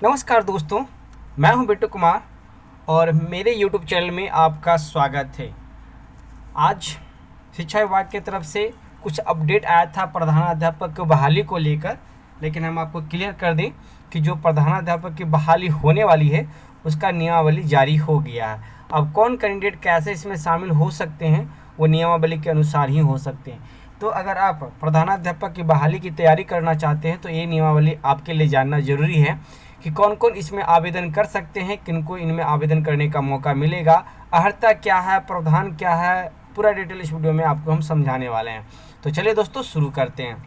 नमस्कार दोस्तों, मैं हूं बिट्टू कुमार और मेरे YouTube चैनल में आपका स्वागत है। आज शिक्षा विभाग की तरफ से कुछ अपडेट आया था प्रधानाध्यापक की बहाली को लेकर, लेकिन हम आपको क्लियर कर दें कि जो प्रधानाध्यापक की बहाली होने वाली है उसका नियमावली जारी हो गया है। अब कौन कैंडिडेट कैसे इसमें शामिल हो सकते हैं वो नियमावली के अनुसार ही हो सकते हैं। तो अगर आप प्रधानाध्यापक की बहाली की तैयारी करना चाहते हैं तो ये नियमावली आपके लिए जानना ज़रूरी है कि कौन कौन इसमें आवेदन कर सकते हैं, किनको इनमें आवेदन करने का मौका मिलेगा, अर्हता क्या है, प्रावधान क्या है, पूरा डिटेल इस वीडियो में आपको हम समझाने वाले हैं। तो चलिए दोस्तों शुरू करते हैं।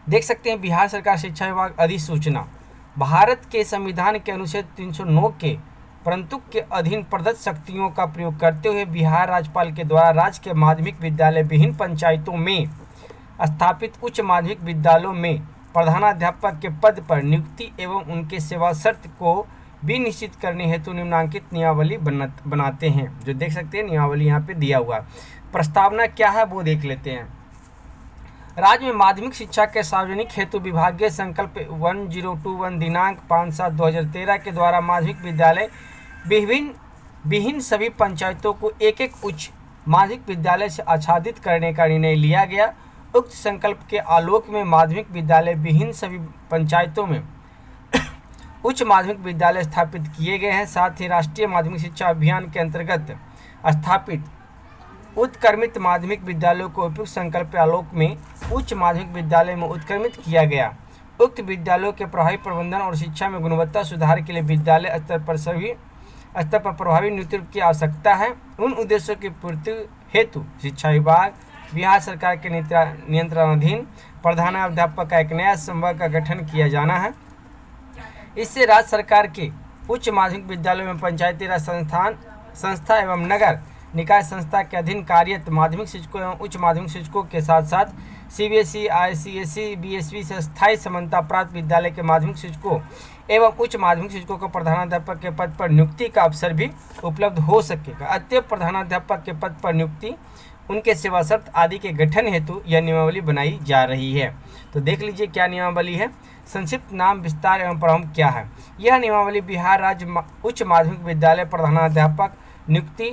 देख सकते हैं बिहार सरकार शिक्षा विभाग अधिसूचना भारत के संविधान के अनुच्छेद 309 के परंतु के अधीन प्रदत्त शक्तियों का प्रयोग करते हुए बिहार राज्यपाल के द्वारा राज्य के माध्यमिक विद्यालय विभिन्न पंचायतों में स्थापित उच्च माध्यमिक विद्यालयों में प्रधानाध्यापक के पद पर नियुक्ति एवं उनके सेवा शर्त को भी निश्चित करने हेतु निम्नलिखित नियमावली बनाते हैं। जो देख सकते हैं नियमावली यहाँ पे दिया हुआ है। प्रस्तावना क्या है वो देख लेते हैं। राज्य में माध्यमिक शिक्षा के सार्वजनिक हेतु विभागीय संकल्प 1021 दिनांक 5/7/2013 के द्वारा माध्यमिक विद्यालय विभिन्न सभी पंचायतों को एक एक उच्च माध्यमिक विद्यालय से आच्छादित करने का निर्णय लिया गया। उक्त संकल्प के आलोक में माध्यमिक विद्यालय विभिन्न सभी पंचायतों में उच्च माध्यमिक विद्यालय स्थापित किए गए हैं। साथ ही राष्ट्रीय माध्यमिक शिक्षा अभियान के अंतर्गत स्थापित उत्क्रमित माध्यमिक विद्यालयों को उपयुक्त संकल्प के आलोक में उच्च माध्यमिक विद्यालय में उत्क्रमित किया गया। उक्त विद्यालयों के प्रभावी प्रबंधन और शिक्षा में गुणवत्ता सुधार के लिए विद्यालय स्तर पर प्रभावी नेतृत्व की आवश्यकता है। उन उद्देश्यों की पूर्ति हेतु शिक्षा विभाग बिहार सरकार के नियंत्रणाधीन प्रधानाध्यापक का एक नया संवर्ग का गठन किया जाना है। इससे राज्य सरकार के उच्च माध्यमिक विद्यालयों में पंचायती राज संस्था एवं नगर निकाय संस्था के अधीन कार्यरत माध्यमिक शिक्षकों एवं उच्च माध्यमिक शिक्षकों के साथ साथ CBSE, ICSE, BSV से स्थायी समानता प्राप्त विद्यालय के माध्यमिक शिक्षकों एवं उच्च माध्यमिक शिक्षकों को प्रधानाध्यापक के पद पर नियुक्ति का अवसर भी उपलब्ध हो सकेगा। अतएव प्रधानाध्यापक के पद पर नियुक्ति, उनके सेवा शर्त आदि के गठन हेतु यह नियमावली बनाई जा रही है। तो देख लीजिए क्या नियमावली है। संक्षिप्त नाम, विस्तार एवं प्रारंभ क्या है। यह नियमावली बिहार राज्य उच्च माध्यमिक विद्यालय प्रधानाध्यापक नियुक्ति,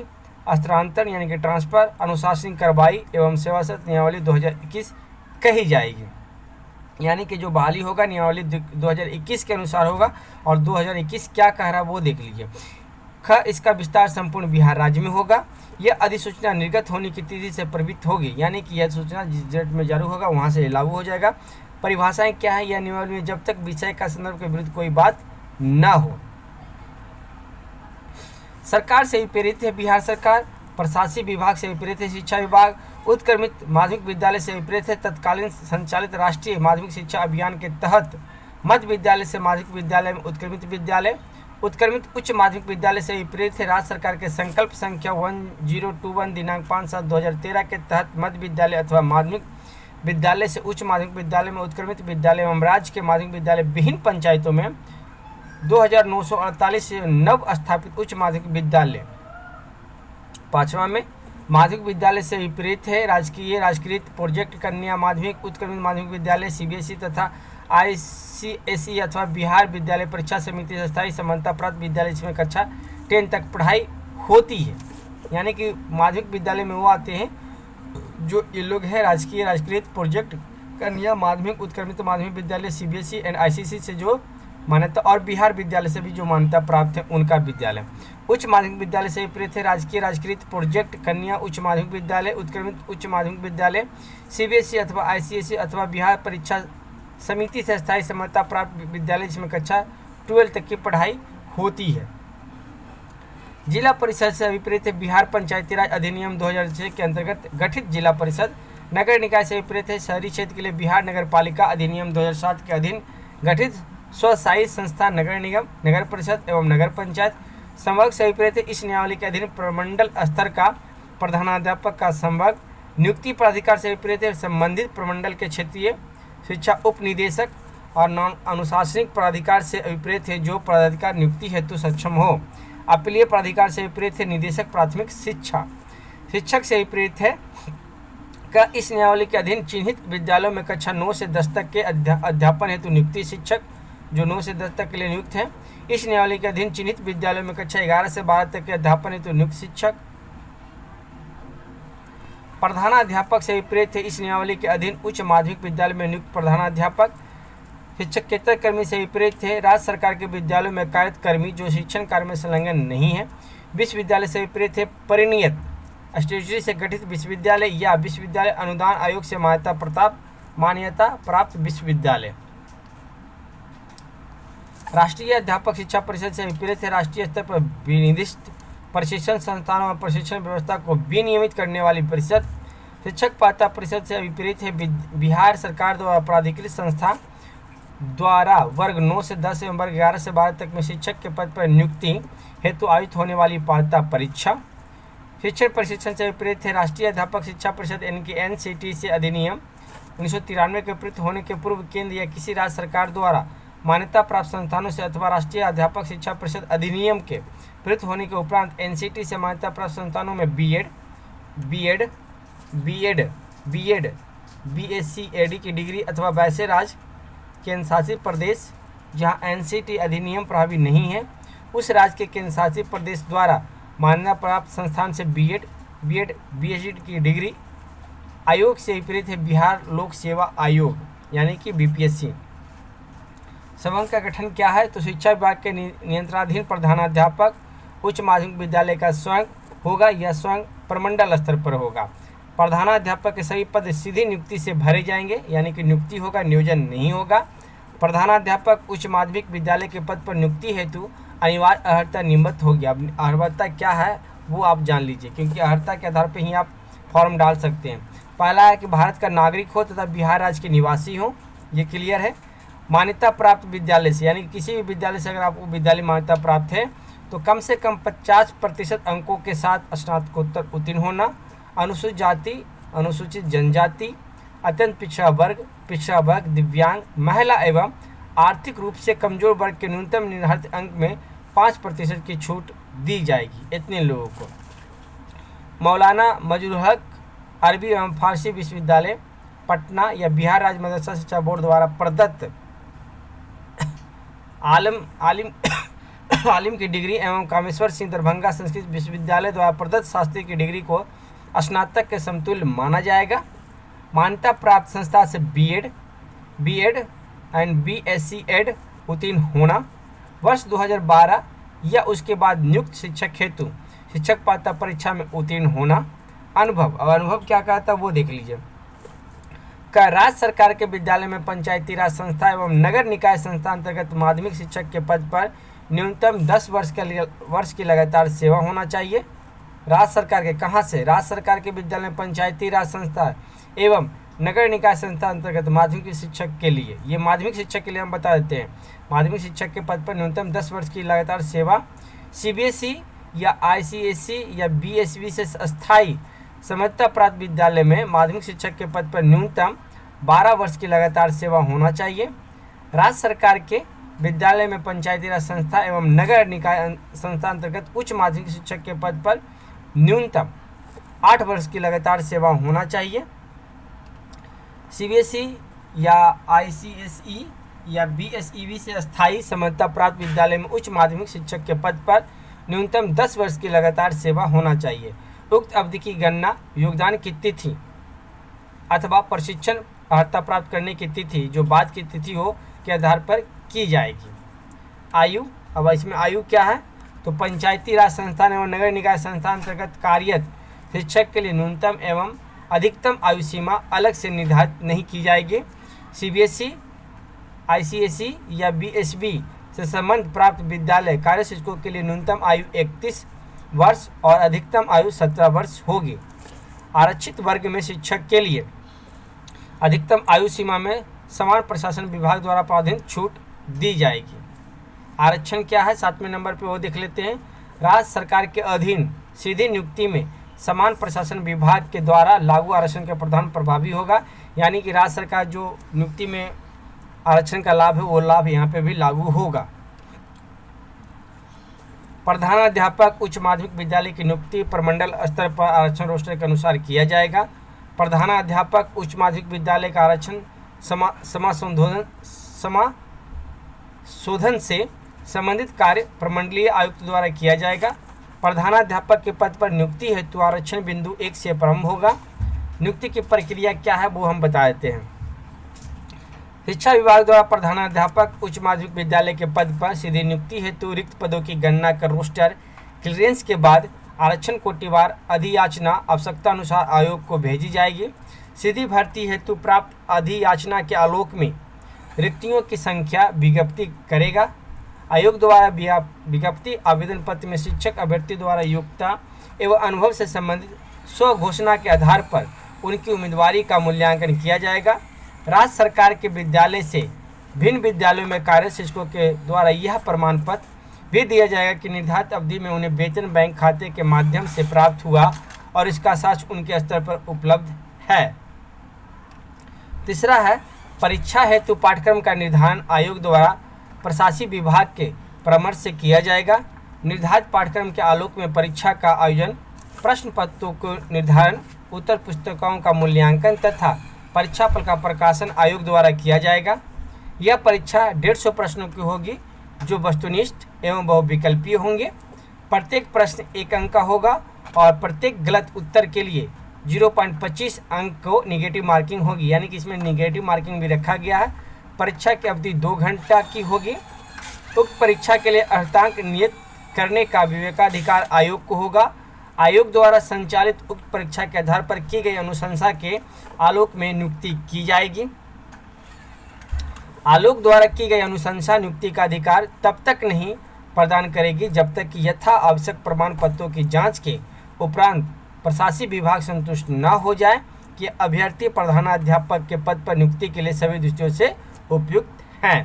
स्थानांतरण यानी कि ट्रांसफर, अनुशासनिक कार्रवाई एवं सेवा शर्त नियमावली 2021 कही जाएगी। यानी कि जो बहाली होगा नियमावली 2021 के अनुसार होगा। और 2021 क्या कह रहा है वो देख लीजिए। इसका विस्तार संपूर्ण बिहार राज्य में होगा। यह अधिसूचना निर्गत होने की तिथि से प्रवृत्त होगी, यानी कि यह सूचना जिस डेट में जारी होगा वहां से लागू हो जाएगा। परिभाषाएं क्या है यह नियमावली में, जब तक विषय का संदर्भ के विरुद्ध कोई बात न हो। सरकार से प्रेरित है बिहार सरकार, प्रशासनिक विभाग से प्रेरित है शिक्षा विभाग, उत्क्रमित माध्यमिक विद्यालय से प्रेरित है तत्कालीन संचालित राष्ट्रीय माध्यमिक शिक्षा अभियान के तहत मध्य विद्यालय से माध्यमिक विद्यालय में उत्क्रमित विद्यालय, उत्क्रमित उच्च माध्यमिक विद्यालय से प्रेरित है राज्य सरकार के संकल्प संख्या 1021 दिनांक 5/7/2013 के तहत मध्य विद्यालय अथवा माध्यमिक विद्यालय से उच्च माध्यमिक विद्यालय में उत्क्रमित विद्यालय एवं राज्य के माध्यमिक विद्यालय विभिन्न पंचायतों में 2948 से नव स्थापित उच्च माध्यमिक विद्यालय। पांचवा में माध्यमिक विद्यालय से विपरीत है राजकीय प्रोजेक्ट कन्या माध्यमिक उत्क्रमित माध्यमिक विद्यालय CBSE तथा ICSE अथवा बिहार विद्यालय परीक्षा समिति से स्थायी समानता प्राप्त विद्यालय जिसमें कक्षा 10 तक पढ़ाई होती है। यानी कि माध्यमिक विद्यालय में वो आते हैं जो ये लोग हैं राजकीय प्रोजेक्ट कन्या माध्यमिक उत्क्रमित माध्यमिक विद्यालय CBSE एंड ICSE से जो मान्यता, और बिहार विद्यालय से भी जो मान्यता प्राप्त है उनका विद्यालय। उच्च माध्यमिक विद्यालय से विपरीत है राजकीय प्रोजेक्ट कन्या उच्च माध्यमिक विद्यालय उत्क्रमित उच्च माध्यमिक विद्यालय CBSE अथवा ICSE अथवा बिहार परीक्षा समिति से स्थायी समानता प्राप्त विद्यालय जिसमें कक्षा 12 तक की पढ़ाई होती है। जिला परिषद से विपरीत है बिहार पंचायती राज अधिनियम 2006 के अंतर्गत गठित जिला परिषद। नगर निकाय से विपरीत है शहरी क्षेत्र के लिए बिहार नगर पालिका अधिनियम 2007 के अधीन गठित स्वशासी संस्था नगर निगम, नगर परिषद एवं नगर पंचायत। संवर्ग से विपरीत है इस नियमावली के अधीन प्रमंडल स्तर का प्रधानाध्यापक का संवर्ग। नियुक्ति प्राधिकार से विपरीत है संबंधित प्रमंडल के क्षेत्रीय शिक्षा उप निदेशक। और अनुशासनिक प्राधिकार से विपरीत है जो प्राधिकार नियुक्ति हेतु सक्षम हो। अपीलीय प्राधिकार से विपरीत है निदेशक प्राथमिक शिक्षा। शिक्षक से विपरीत है का इस नियमावली के अधीन चिन्हित विद्यालयों में कक्षा 9 से 10 तक के अध्यापन हेतु नियुक्ति शिक्षक जो 9 से 10 तक के लिए नियुक्त हैं। इस नियमावली के अधीन चिन्हित विद्यालयों में कक्षा 11 से 12 तक के अध्यापन हेतु नियुक्त शिक्षक प्रधानाध्यापक से विपरीत है। इस नियमावली के अधीन उच्च माध्यमिक विद्यालय में नियुक्त प्रधानाध्यापक शिक्षकेतर कर्मी से विपरीत है। राज्य सरकार के विद्यालयों में कार्यरत कर्मी जो शिक्षण कार्य में संलग्न नहीं है। विश्वविद्यालय से विपरीत है। परिनियत स्टैट्यूटरी से गठित विश्वविद्यालय या विश्वविद्यालय अनुदान आयोग से मान्यता प्राप्त विश्वविद्यालय। राष्ट्रीय अध्यापक शिक्षा परिषद से विपरीत है। राष्ट्रीय स्तर पर विनिर्दिष्ट प्रशिक्षण संस्थानों और प्रशिक्षण व्यवस्था को विनियमित करने वाली परिषद। शिक्षक पात्रता परिषद से विपरीत है। बिहार सरकार द्वारा प्राधिकृत संस्था द्वारा वर्ग 9 से 10 एवं वर्ग 11 से 12 तक में शिक्षक के पद पर नियुक्ति हेतु आयोजित होने वाली पात्रता परीक्षा। शिक्षण प्रशिक्षण से विपरीत है। राष्ट्रीय अध्यापक शिक्षा परिषद NCT से अधिनियम 1993 के प्रयुक्त होने के पूर्व केंद्र या किसी राज्य सरकार द्वारा मान्यता प्राप्त संस्थानों से अथवा राष्ट्रीय अध्यापक शिक्षा परिषद अधिनियम के प्रयुक्त होने के उपरांत NCT से मान्यता प्राप्त संस्थानों में B.Ed, BSc AD की डिग्री अथवा वैसे राज्य केंद्रशासित प्रदेश जहां NCT अधिनियम प्रभावी नहीं है उस राज्य के केंद्रशासित प्रदेश द्वारा मान्यता प्राप्त संस्थान से B.Ed, BSc की डिग्री। आयोग से विपरीत है। बिहार लोक सेवा आयोग यानी कि BPSC। समूह का गठन क्या है? तो शिक्षा विभाग के नियंत्रणाधीन प्रधानाध्यापक उच्च माध्यमिक विद्यालय का स्वयं होगा या स्वयं प्रमंडल स्तर पर होगा। प्रधानाध्यापक के सभी पद सीधी नियुक्ति से भरे जाएंगे यानी कि नियुक्ति होगा, नियोजन नहीं होगा। प्रधानाध्यापक उच्च माध्यमिक विद्यालय के पद पर नियुक्ति हेतु अनिवार्य अर्हता नियमित होगी। अब अर्हता क्या है वो आप जान लीजिए, क्योंकि अर्हता के आधार पर ही आप फॉर्म डाल सकते हैं। पहला है कि भारत का नागरिक हो तथा बिहार राज्य के निवासी हो, ये क्लियर है। मान्यता प्राप्त विद्यालय से यानी किसी भी विद्यालय से अगर आपको विद्यालय मान्यता प्राप्त है तो कम से कम 50% अंकों के साथ स्नातकोत्तर उत्तीर्ण होना। अनुसूचित जाति, अनुसूचित जनजाति, अत्यंत पिछड़ा वर्ग, दिव्यांग, महिला एवं आर्थिक रूप से कमजोर वर्ग के न्यूनतम निर्धारित अंक में 5% की छूट दी जाएगी। इतने लोगों को मौलाना मजरूल हक अरबी एवं फारसी विश्वविद्यालय पटना या बिहार राज्य मदरसा शिक्षा बोर्ड द्वारा प्रदत्त आलिम की डिग्री एवं कामेश्वर सिंह दरभंगा संस्कृत विश्वविद्यालय द्वारा प्रदत्त शास्त्री की डिग्री को स्नातक के समतुल्य माना जाएगा। मान्यता प्राप्त संस्था से B.Ed एंड BSc एड उत्तीर्ण होना। वर्ष 2012 या उसके बाद नियुक्त शिक्षक हेतु शिक्षक पात्रता परीक्षा में उत्तीर्ण होना। अनुभव, अब अनुभव क्या कहता है वो देख लीजिए। का राज्य सरकार के विद्यालय में पंचायती राज संस्था एवं नगर निकाय संस्था अंतर्गत माध्यमिक शिक्षक के पद पर न्यूनतम 10 वर्ष की लगातार सेवा होना चाहिए। राज्य सरकार के कहाँ से? राज्य सरकार के विद्यालय में पंचायती राज संस्था एवं नगर निकाय संस्था अंतर्गत माध्यमिक शिक्षक के लिए, ये माध्यमिक शिक्षक के लिए हम बता देते हैं, माध्यमिक शिक्षक के पद पर न्यूनतम 10 वर्ष की लगातार सेवा। CBSE या ICSE या BSV से अस्थायी समझता प्राप्त विद्यालय में माध्यमिक शिक्षक के पद पर न्यूनतम 12 वर्ष की लगातार सेवा होना चाहिए। राज्य सरकार के विद्यालय में पंचायती राज संस्था एवं नगर निकाय संस्था अंतर्गत उच्च माध्यमिक शिक्षक के पद पर न्यूनतम 8 वर्ष की लगातार सेवा होना चाहिए। CBSE या ICSE या BSEV से अस्थायी समझता प्राप्त विद्यालय में उच्च माध्यमिक शिक्षक के पद पर न्यूनतम 10 वर्ष की लगातार सेवा होना चाहिए। उक्त अवधि की गणना योगदान की तिथि अथवा प्रशिक्षण अर्हता प्राप्त करने की तिथि जो बाद की तिथि हो के आधार पर की जाएगी। आयु, अब इसमें आयु क्या है? तो पंचायती राज संस्थान एवं नगर निकाय संस्था अंतर्गत कार्यरत शिक्षक के लिए न्यूनतम एवं अधिकतम आयु सीमा अलग से निर्धारित नहीं की जाएगी। CBSE, ICSE या BSV से संबंध प्राप्त विद्यालय कार्य शिक्षकों के लिए न्यूनतम आयु 31 वर्ष और अधिकतम आयु 17 वर्ष होगी। आरक्षित वर्ग में शिक्षक के लिए अधिकतम आयु सीमा में समान प्रशासन विभाग द्वारा प्रावधानित छूट दी जाएगी। आरक्षण क्या है? 7वें नंबर पे वो देख लेते हैं। राज्य सरकार के अधीन सीधी नियुक्ति में समान प्रशासन विभाग के द्वारा लागू आरक्षण का प्रावधान प्रभावी होगा, यानी कि राज्य सरकार जो नियुक्ति में आरक्षण का लाभ है वो लाभ यहाँ पे भी लागू होगा। प्रधानाध्यापक उच्च माध्यमिक विद्यालय की नियुक्ति प्रमंडल स्तर पर आरक्षण रोस्टर के अनुसार किया जाएगा। प्रधानाध्यापक उच्च माध्यमिक विद्यालय का आरक्षण शोधन से संबंधित कार्य प्रमंडलीय आयुक्त द्वारा किया जाएगा। प्रधानाध्यापक के पद पर नियुक्ति हेतु आरक्षण बिंदु 1 से प्रारंभ होगा। नियुक्ति की प्रक्रिया क्या है वो हम बता देते हैं। शिक्षा विभाग द्वारा प्रधानाध्यापक उच्च माध्यमिक विद्यालय के पद पर सीधी नियुक्ति हेतु रिक्त पदों की गणना कर रोस्टर क्लियरेंस के बाद आरक्षण कोटिवार अधियाचना आवश्यकता अनुसार आयोग को भेजी जाएगी। सीधी भर्ती हेतु प्राप्त अधियाचना के आलोक में रिक्तियों की संख्या विज्ञप्ति करेगा। आयोग द्वारा विज्ञप्ति आवेदन पत्र में शिक्षक अभ्यर्थी द्वारा योग्यता एवं अनुभव से संबंधित स्व घोषणा के आधार पर उनकी उम्मीदवारी का मूल्यांकन किया जाएगा। राज्य सरकार के विद्यालय से भिन्न विद्यालयों में कार्यरत शिक्षकों के द्वारा यह प्रमाण पत्र भी दिया जाएगा कि निर्धारित अवधि में उन्हें वेतन बैंक खाते के माध्यम से प्राप्त हुआ और इसका साक्ष्य उनके स्तर पर उपलब्ध है। तीसरा है परीक्षा हेतु पाठ्यक्रम का निर्धारण आयोग द्वारा प्रशासनिक विभाग के परामर्श से किया जाएगा। निर्धारित पाठ्यक्रम के आलोक में परीक्षा का आयोजन, प्रश्न पत्रों को निर्धारण, उत्तर पुस्तिकाओं का मूल्यांकन तथा परीक्षा फल का प्रकाशन आयोग द्वारा किया जाएगा। यह परीक्षा 150 प्रश्नों की होगी जो वस्तुनिष्ठ एवं बहुविकल्पीय होंगे। प्रत्येक प्रश्न 1 अंक का होगा और प्रत्येक गलत उत्तर के लिए 0.25 अंक को निगेटिव मार्किंग होगी, यानी कि इसमें निगेटिव मार्किंग भी रखा गया है। परीक्षा की अवधि 2 घंटा की होगी। उक्त परीक्षा के लिए अर्हतांक नियत करने का विवेकाधिकार आयोग को होगा। आयोग द्वारा संचालित उक्त परीक्षा के आधार पर की गई अनुशंसा के आलोक में नियुक्ति की जाएगी। आयोग द्वारा की गई अनुशंसा नियुक्ति का अधिकार तब तक नहीं प्रदान करेगी जब तक कि यथा आवश्यक प्रमाण पत्रों की जांच के उपरांत प्रशासनिक विभाग संतुष्ट न हो जाए कि अभ्यर्थी प्रधानाध्यापक के पद पर नियुक्ति के लिए सभी दृष्टियों से उपयुक्त हैं।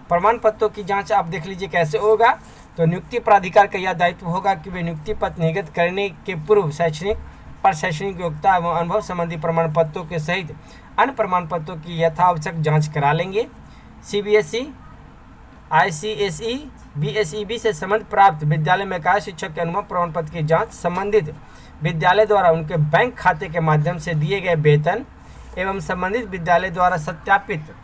प्रमाण पत्रों की जांच आप देख लीजिए कैसे होगा। तो नियुक्ति प्राधिकार का यह दायित्व होगा कि वे नियुक्ति पत्र निर्गत करने के पूर्व शैक्षणिक योग्यता एवं अनुभव संबंधी प्रमाण पत्रों के सहित अन्य प्रमाण पत्रों की यथावश्यक जांच करा लेंगे। CBSE, ICSE, BSEB से संबंध प्राप्त विद्यालय में कार्य शिक्षक के अनुभव प्रमाण पत्र की जांच संबंधित विद्यालय द्वारा उनके बैंक खाते के माध्यम से दिए गए वेतन एवं संबंधित विद्यालय द्वारा सत्यापित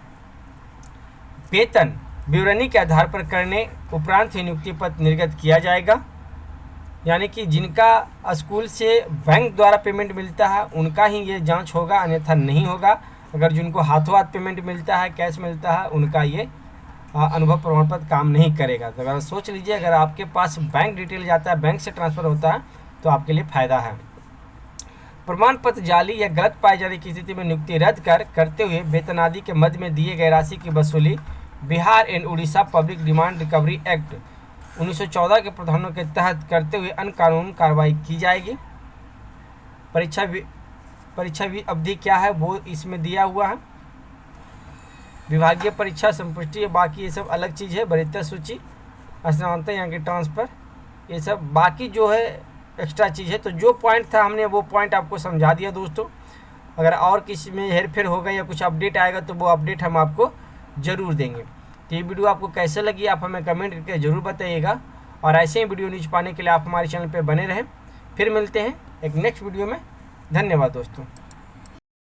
वेतन विवरणी के आधार पर करने उपरांत ही नियुक्ति पत्र निर्गत किया जाएगा। यानी कि जिनका स्कूल से बैंक द्वारा पेमेंट मिलता है उनका ही ये जांच होगा, अन्यथा नहीं होगा। अगर जिनको हाथों हाथ पेमेंट मिलता है, कैश मिलता है, उनका ये अनुभव प्रमाण पत्र काम नहीं करेगा। तो अगर सोच लीजिए, अगर आपके पास बैंक डिटेल जाता है, बैंक से ट्रांसफ़र होता है, तो आपके लिए फ़ायदा है। प्रमाण पत्र जाली या गलत पाए जाने की स्थिति में नियुक्ति रद्द करते हुए वेतन आदि के मद में दिए गए राशि की वसूली Bihar and Orissa public demand recovery act 1914 के प्रावधानों के तहत करते हुए अन्य कानून कार्रवाई की जाएगी। परीक्षा अवधि क्या है वो इसमें दिया हुआ है। विभागीय परीक्षा संपुष्टि, बाकी ये सब अलग चीज़ है। वरीयता सूची, स्थानांतरण यहाँ के ट्रांसफ़र, ये सब बाकी जो है एक्स्ट्रा चीज़ है। तो जो पॉइंट था हमने वो पॉइंट आपको समझा दिया दोस्तों। अगर और किसी में हेरफेर होगा या कुछ अपडेट आएगा तो वो अपडेट हम आपको ज़रूर देंगे। तो ये वीडियो आपको कैसे लगी आप हमें कमेंट करके ज़रूर बताइएगा, और ऐसे ही वीडियो न्यूज़ पाने के लिए आप हमारे चैनल पर बने रहें। फिर मिलते हैं एक नेक्स्ट वीडियो में। धन्यवाद दोस्तों।